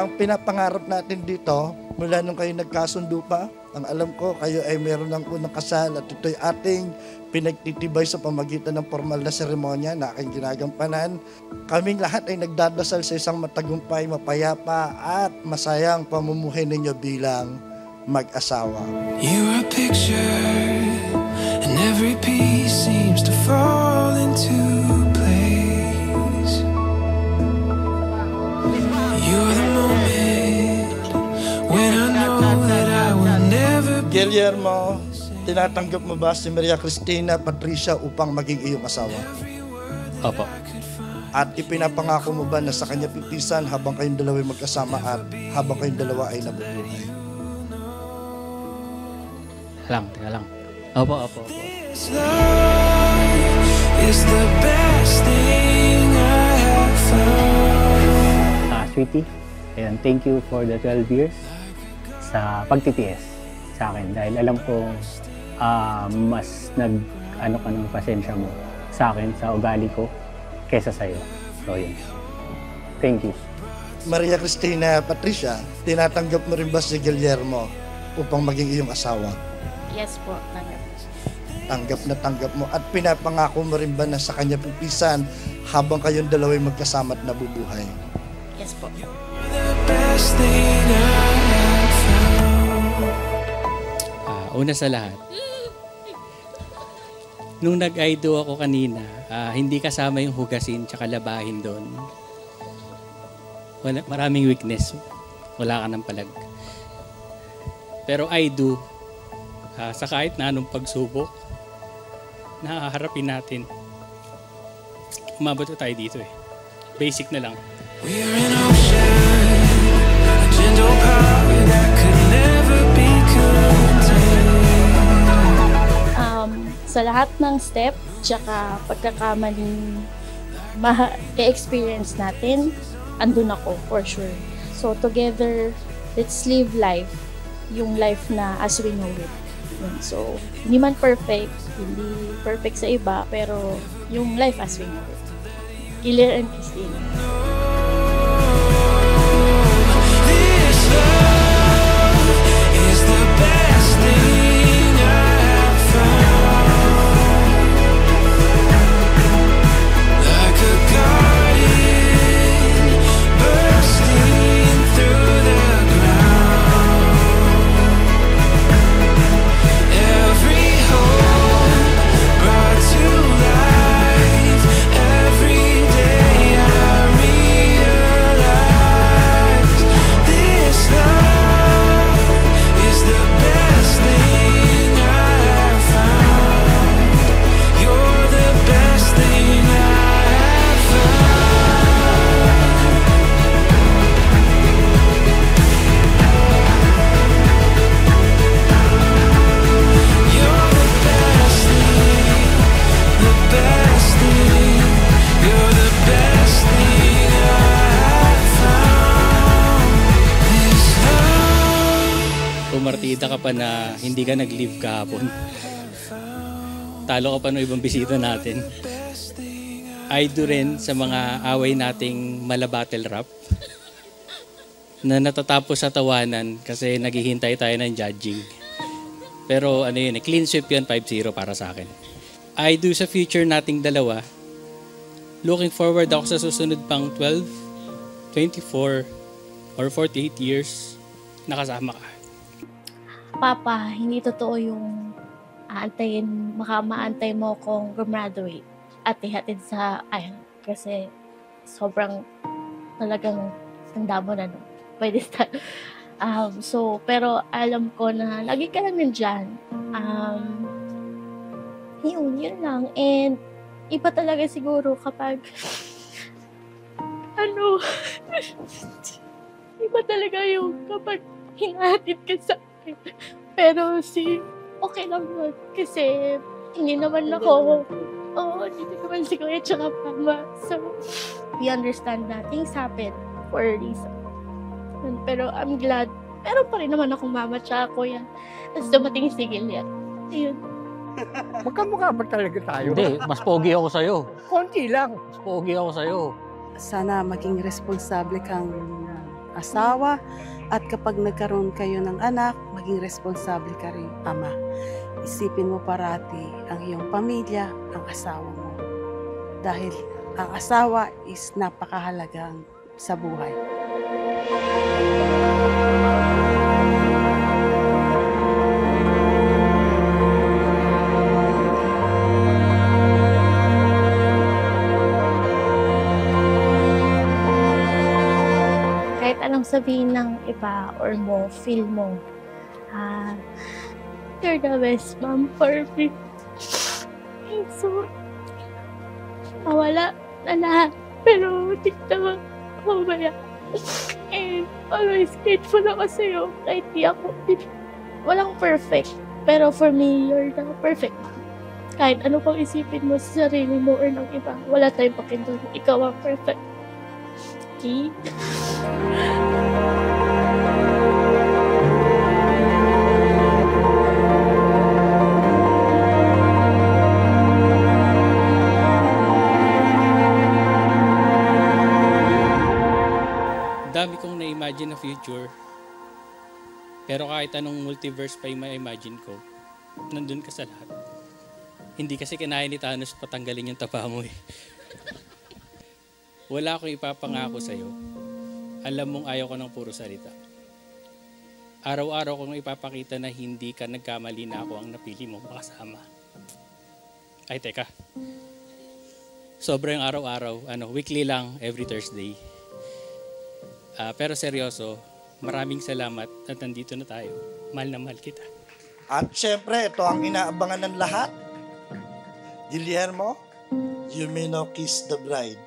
ang pinapangarap natin dito, mula nung kayo nagkasundo pa, ang alam ko, kayo ay meron ng unang kasal at ito'y ating pinagtitibay sa pamagitan ng formal na seremonya na aking ginagampanan. Kaming lahat ay nagdadasal sa isang matagumpay, mapayapa at masayang pamumuhay ninyo bilang mag-asawa. You are a picture, and every piece seems to fall into place. You're the moment when I know that I will never be. Guillermo, tinatanggap mo ba si Maria Cristina Patricia upang maging iyong asawa? Opo. At ipinapangako mo ba na sa kanya pitisan habang kayong dalawa ay magkasama at habang kayong dalawa ay nabubuhay? Teka lang. Opo. This love is the best thing I have found. Sweetie, ayan, thank you for the 12 years sa pagtitiis sa akin dahil alam ko mas nag-ano ka ng pasensya mo sa akin, sa ugali ko, kesa sa'yo. So yun. Thank you. Maria Cristina Patricia, tinatanggap mo rin ba si Guillermo upang maging iyong asawa? Yes po, Tanggap mo at pinapangako mo rin ba na sa kanya pitisan habang kayong dalawa ay magkasama at nabubuhay? Yes po. The best thing I have found. Una sa lahat, nung nag-aido ako kanina, hindi kasama yung hugasin tsaka labahin doon. Maraming weakness. Wala ka ng palag. Pero I do, sa kahit na anong pagsubok, nakaharapin natin. Umabot na tayo dito eh. Basic na lang. We are an ocean, a gentle power that could never be contained. Sa lahat ng step, tsaka pagkakamaling e-experience natin, andun ako for sure. So together, let's live life, yung life na as we know it. So, hindi man perfect, hindi perfect sa iba, pero yung life as we know it. Guillermo and Cristina. This love is the best thing I have found. Like a garden bursting through the ground. Every hope brought to life. Every day I realize this love is the best thing I have found. You're the best thing I have found. You're the best thing, the best thing. You're the best thing I have found. This love. Umartida ka pa na hindi ka nag-leave kahapon. Talo ka pa ng ibang bisita natin. I do rin sa mga away nating mala battle rap na natatapos sa tawanan kasi naghihintay tayo ng judging. Pero ano yun, clean sweep yun, 5-0 para sa akin. I do sa future nating dalawa. Looking forward ako sa susunod pang 12, 24, or 48 years nakasama ka. Papa, hindi totoo yung maantay mo kung graduate at ihatid sa, kasi sobrang talagang tanda mo na, no? Pwede pero alam ko na lagi ka lang nandyan. Yun lang. And iba talaga siguro kapag iba talaga yung kapag hinahatid ka sa akin. Pero okay lang yun. Kasi hindi naman ako, dito naman si Kuya tsaka Mama. So, we understand that things happen for a reason. Pero I'm glad, meron pa rin naman akong mama tsaka kuya. Tapos dumating si Gillian. Ayun. Magkamukha ba talaga tayo? Hindi, mas pogi ako sa'yo. Konti lang. Mas pogi ako sa'yo. Sana maging responsable kang asawa, at kapag nagkaroon kayo ng anak, maging responsable ka rin ama. Isipin mo parati ang iyong pamilya, ang asawa mo. Dahil ang asawa is napakahalagang sa buhay. Kahit anong sabihin ng iba or mo, feel mo, you're the best mom for me. So, mawala na lahat. Pero di naman ako maya. And always grateful ako sa'yo. Kahit di ako, walang perfect. Pero for me, you're the perfect mom. Kahit ano pang isipin mo sa sarili mo or ng iba, wala tayong pakindol. Ikaw ang perfect. Okay? Dami kong na-imagine na future. Pero kahit anong multiverse pa yung ma-imagine ko, nandun ka sa lahat. Hindi kasi kinaya ni Thanos patanggalin yung tapa mo eh. Wala akong ipapangako sa'yo. Alam mong ayaw ko ng puro salita. Araw-araw kong ipapakita na hindi ka nagkamali na ako ang napili mong makasama. Ay, teka. Sobrang araw-araw, weekly lang, every Thursday. Pero seryoso, maraming salamat at nandito na tayo. Mahal na mahal kita. At syempre, ito ang inaabangan ng lahat. Guillermo, you may now kiss the bride.